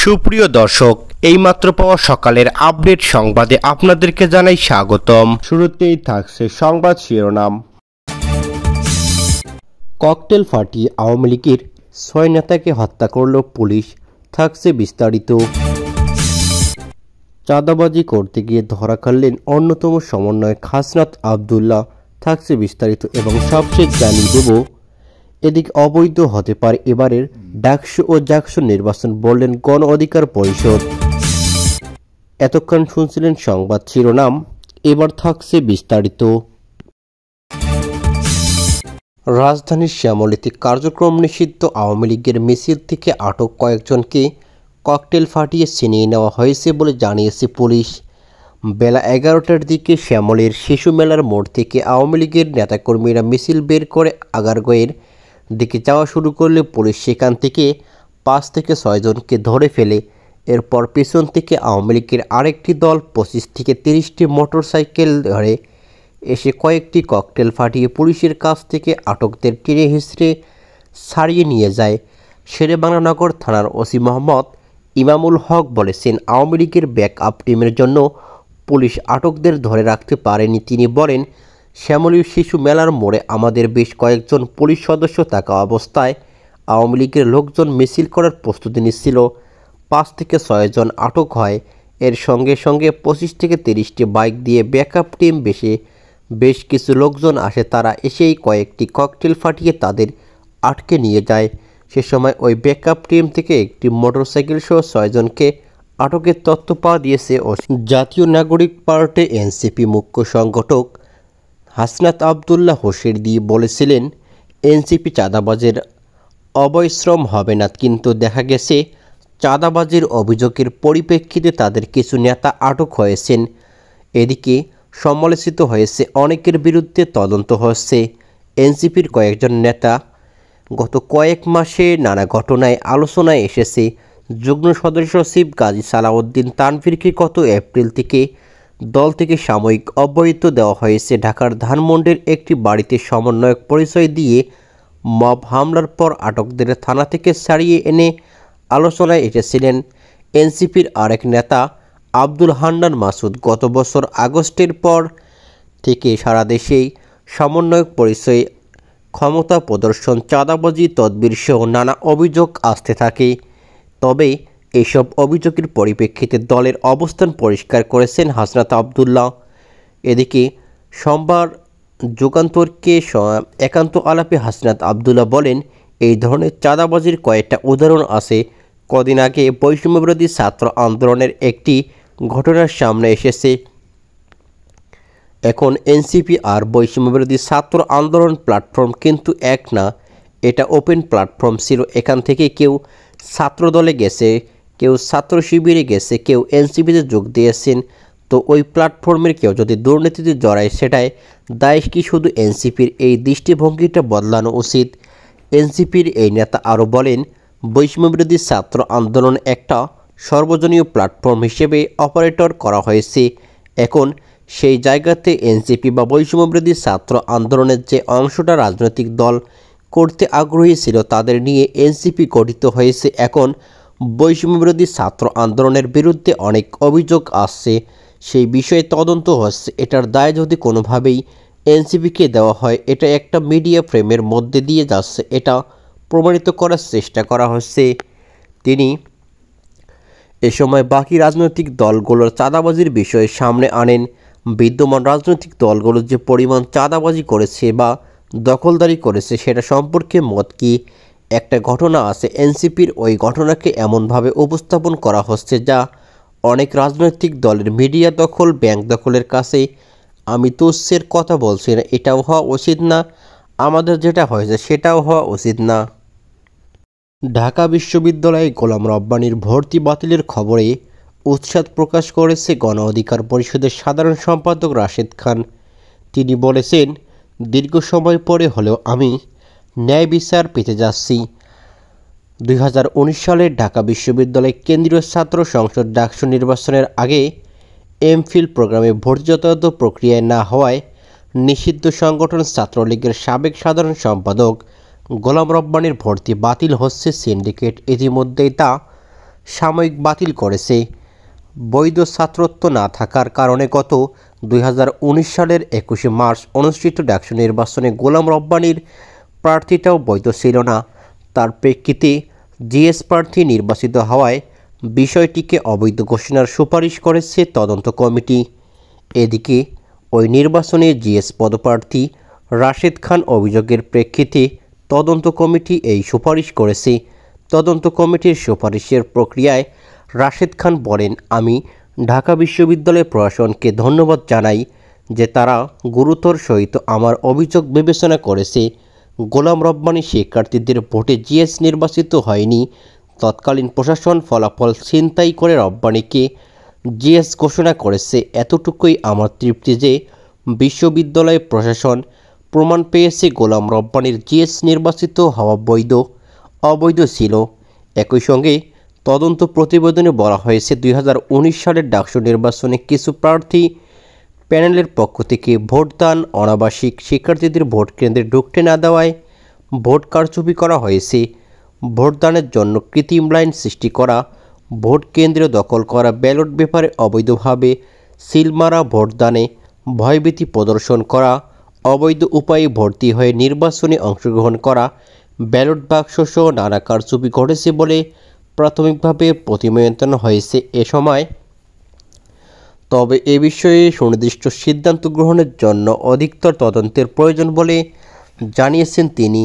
সুপ্রিয় দর্শক, এইমাত্র পাওয়া সকালের আপডেট সংবাদে আপনাদেরকে জানাই স্বাগতম। শুরুতেই থাকছে সংবাদ শিরোনাম। ককটেল ফাটিয়ে আওয়ামী লীগের ৬ নেতাকে হত্যা করল পুলিশ, থাকছে বিস্তারিত। চাঁদাবাজি করতে গিয়ে ধরা খাইলেন অন্যতম সমন্বয়ক হাসনাত আবদুল্লাহ, থাকছে বিস্তারিত। এবং সবশেষ জানিয়ে দেব, এদিকে অবৈধ হতে পারে এবারের ডাকসু ও জাকসু নির্বাচন, বললেন গণ অধিকার পরিষদ। এতক্ষণ শুনছিলেন সংবাদ শিরোনাম, এবার থাকছে বিস্তারিত। রাজধানীর শ্যামলীতে কার্যক্রম নিষিদ্ধ আওয়ামী লীগের মিছিল থেকে আটক কয়েকজনকে ককটেল ফাটিয়ে ছিনিয়ে নেওয়া হয়েছে বলে জানিয়েছে পুলিশ। বেলা ১১টার দিকে শ্যামলীর শিশু মেলার মোড় থেকে আওয়ামী লীগের নেতাকর্মীরা মিছিল বের করে আগারগাঁওয়ের দিকে যাওয়া শুরু করলে পুলিশ সেখান থেকে ৫ থেকে ৬ জনকে ধরে ফেলে। এরপর পেছন থেকে আওয়ামী লীগের আরেকটি দল ২৫ থেকে ৩০টি মোটরসাইকেল ধরে এসে কয়েকটি ককটেল ফাটিয়ে পুলিশের কাছ থেকে আটকদের টেনে হিঁচড়ে ছাড়িয়ে নিয়ে যায়। শেরেবাংলানগর থানার ওসি মোহাম্মদ ইমামুল হক বলেছেন, আওয়ামী লীগের ব্যাকআপ টিমের জন্য পুলিশ আটকদের ধরে রাখতে পারেনি। তিনি বলেন, শ্যামলীর শিশু মেলার মোড়ে আমাদের বেশ কয়েকজন পুলিশ সদস্য থাকা অবস্থায় আওয়ামী লীগের লোকজন মিছিল করার প্রস্তুতি নিচ্ছিল। ৫ থেকে ৬ জন আটক হয়। এর সঙ্গে সঙ্গে ২৫ থেকে ৩০টি বাইক দিয়ে ব্যাকআপ টিম বেশ কিছু লোকজন আসে। তারা এসেই কয়েকটি ককটেল ফাটিয়ে তাদের আটকে নিয়ে যায়। সে সময় ওই ব্যাকআপ টিম থেকে একটি মোটরসাইকেল সহ ৬ জনকে আটকের তথ্য পাওয়া দিয়েছে। জাতীয় নাগরিক পার্টি এনসিপি মুখ্য সংগঠক হাসনাত আবদুল্লাহ হোসের দিয়ে বলেছিলেন, এনসিপি চাঁদাবাজের অবৈশ্রম হবে না, কিন্তু দেখা গেছে চাঁদাবাজির অভিযোগের পরিপ্রেক্ষিতে তাদের কিছু নেতা আটক হয়েছেন। এদিকে সমালোচিত হয়েছে, অনেকের বিরুদ্ধে তদন্ত হচ্ছে। এনসিপির কয়েকজন নেতা গত কয়েক মাসে নানা ঘটনায় আলোচনায় এসেছে। যুগ্ম সদস্য সচিব গাজী সালাউদ্দিন তানভীরকে গত এপ্রিল থেকে দল থেকে সাময়িক অব্যাহতি দেওয়া হয়েছে। ঢাকার ধানমন্ডির একটি বাড়িতে সমন্বয়ক পরিচয় দিয়ে মব হামলার পর আটকদের থানা থেকে ছাড়িয়ে এনে আলোচনায় এসেছিলেন এনসিপির আরেক নেতা আব্দুল হান্নান মাসুদ। গত বছর আগস্টের পর থেকে সারা দেশেই সমন্বয়ক পরিচয়ে ক্ষমতা প্রদর্শন, চাঁদাবাজি, তদবির সহ নানা অভিযোগ আসতে থাকে। তবে এইসব অভিযোগের পরিপ্রেক্ষিতে দলের অবস্থান পরিষ্কার করেছেন হাসনাত আবদুল্লাহ। এদিকে সোমবার যুগান্তরকে একান্ত আলাপে হাসনাত আবদুল্লাহ বলেন, এই ধরনের চাঁদাবাজির কয়েকটা উদাহরণ আছে। কদিন আগে বৈষম্যবিরোধী ছাত্র আন্দোলনের একটি ঘটনার সামনে এসেছে। এখন এনসিপি আর বৈষম্যবিরোধী ছাত্র আন্দোলন প্ল্যাটফর্ম কিন্তু এক না, এটা ওপেন প্ল্যাটফর্ম ছিল। এখান থেকে কেউ ছাত্রদলে গেছে, কেউ ছাত্র শিবিরে গেছে, কেউ এনসিপিতে যোগ দিয়েছেন। তো ওই প্ল্যাটফর্মের কেউ যদি দুর্নীতিতে জড়ায়, সেটাই দায় কি শুধু এনসিপির? এই দৃষ্টিভঙ্গিটা বদলানো উচিত। এনসিপির এই নেতা আরও বলেন, বৈষম্যবিরোধী ছাত্র আন্দোলন একটা সর্বজনীয় প্ল্যাটফর্ম হিসেবে অপারেটর করা হয়েছে। এখন সেই জায়গাতে এনসিপি বা বৈষম্যবিরোধী ছাত্র আন্দোলনের যে অংশটা রাজনৈতিক দল করতে আগ্রহী ছিল, তাদের নিয়ে এনসিপি গঠিত হয়েছে। এখন বৈষম্যবিরোধী ছাত্র আন্দোলনের বিরুদ্ধে অনেক অভিযোগ আসছে, সেই বিষয়ে তদন্ত হচ্ছে। এটার দায় যদি কোনোভাবেই এনসিপিকে দেওয়া হয়, এটা একটা মিডিয়া ফ্রেমের মধ্যে দিয়ে যাচ্ছে, এটা প্রমাণিত করার চেষ্টা করা হচ্ছে। তিনি এ সময় বাকি রাজনৈতিক দলগুলোর চাঁদাবাজির বিষয়ে সামনে আনেন। বিদ্যমান রাজনৈতিক দলগুলো যে পরিমাণ চাঁদাবাজি করেছে বা দখলদারি করেছে, সেটা সম্পর্কে মত কি? একটা ঘটনা আছে, এনসিপির ওই ঘটনাকে এমনভাবে উপস্থাপন করা হচ্ছে যা অনেক রাজনৈতিক দলের মিডিয়া দখল, ব্যাংক দখলের কাছে। আমি তুচ্ছের কথা বলছি না, এটাও হওয়া উচিত না। আমাদের যেটা হয়েছে সেটাও হওয়া উচিত না। ঢাকা বিশ্ববিদ্যালয়ে গোলাম রব্বানীর ভর্তি বাতিলের খবরে উচ্ছ্বাস প্রকাশ করেছে গণ অধিকার পরিষদের সাধারণ সম্পাদক রাশেদ খান। তিনি বলেছেন, দীর্ঘ সময় পরে হলেও আমি ন্যায় বিচার পেতে যাচ্ছি। ২০১৯ সালের ঢাকা বিশ্ববিদ্যালয় কেন্দ্রীয় ছাত্র সংসদ ডাকসু নির্বাচনের আগে এমফিল প্রোগ্রামে ভর্তি যথাযথ প্রক্রিয়ায় না হওয়ায় নিষিদ্ধ সংগঠন ছাত্রলীগের সাবেক সাধারণ সম্পাদক গোলাম রব্বানীর ভর্তি বাতিল হচ্ছে। সিন্ডিকেট ইতিমধ্যেই তা সাময়িক বাতিল করেছে। বৈধ ছাত্রত্ব না থাকার কারণে গত 2019 সালের 21শে মার্চ অনুষ্ঠিত ডাকসু নির্বাচনে গোলাম রব্বানীর প্রার্থীটাও বৈধ ছিল না। তার প্রেক্ষিতে জিএস প্রার্থী নির্বাচিত হওয়ায় বিষয়টিকে অবৈধ ঘোষণার সুপারিশ করেছে তদন্ত কমিটি। এদিকে ওই নির্বাচনে জিএস পদপ্রার্থী রাশেদ খান অভিযোগের প্রেক্ষিতে তদন্ত কমিটি এই সুপারিশ করেছে। তদন্ত কমিটির সুপারিশের প্রক্রিয়ায় রাশেদ খান বলেন, আমি ঢাকা বিশ্ববিদ্যালয় প্রশাসনকে ধন্যবাদ জানাই যে তারা গুরুতর সহিত আমার অভিযোগ বিবেচনা করেছে। গোলাম রব্বানী শিক্ষার্থীদের ভোটে জিএস নির্বাচিত হয়নি। তৎকালীন প্রশাসন ফলাফল ছিনতাই করে রব্বানীকে জিএস ঘোষণা করেছে। এতটুকুই আমার তৃপ্তি যে বিশ্ববিদ্যালয় প্রশাসন প্রমাণ পেয়েছে গোলাম রব্বানীর জিএস নির্বাচিত হওয়া অবৈধ ছিল। একই সঙ্গে তদন্ত প্রতিবেদনে বলা হয়েছে 2019 সালের ডাকসু নির্বাচনে কিছু প্রার্থী প্যানেলের পক্ষ থেকে ভোটদান অনাবাসিক শিক্ষার্থীদের ভোট কেন্দ্রে ঢুকতে না দেওয়ায় ভোট কারচুপি করা হয়েছে। ভোটদানের জন্য কৃত্রিম লাইন সৃষ্টি করা, ভোট কেন্দ্র দখল করা, ব্যালট পেপারে অবৈধভাবে সিল মারা, ভোটদানে ভয়ভীতি প্রদর্শন করা, অবৈধ উপায়ে ভর্তি হয়ে নির্বাচনে অংশগ্রহণ করা, ব্যালট বাক্সসহ নানা কারচুপি ঘটেছে বলে প্রাথমিকভাবে প্রতিবেদন হয়েছে এ সময়। তবে এ বিষয়ে সুনির্দিষ্ট সিদ্ধান্ত গ্রহণের জন্য অধিকতর তদন্তের প্রয়োজন বলে জানিয়েছেন তিনি।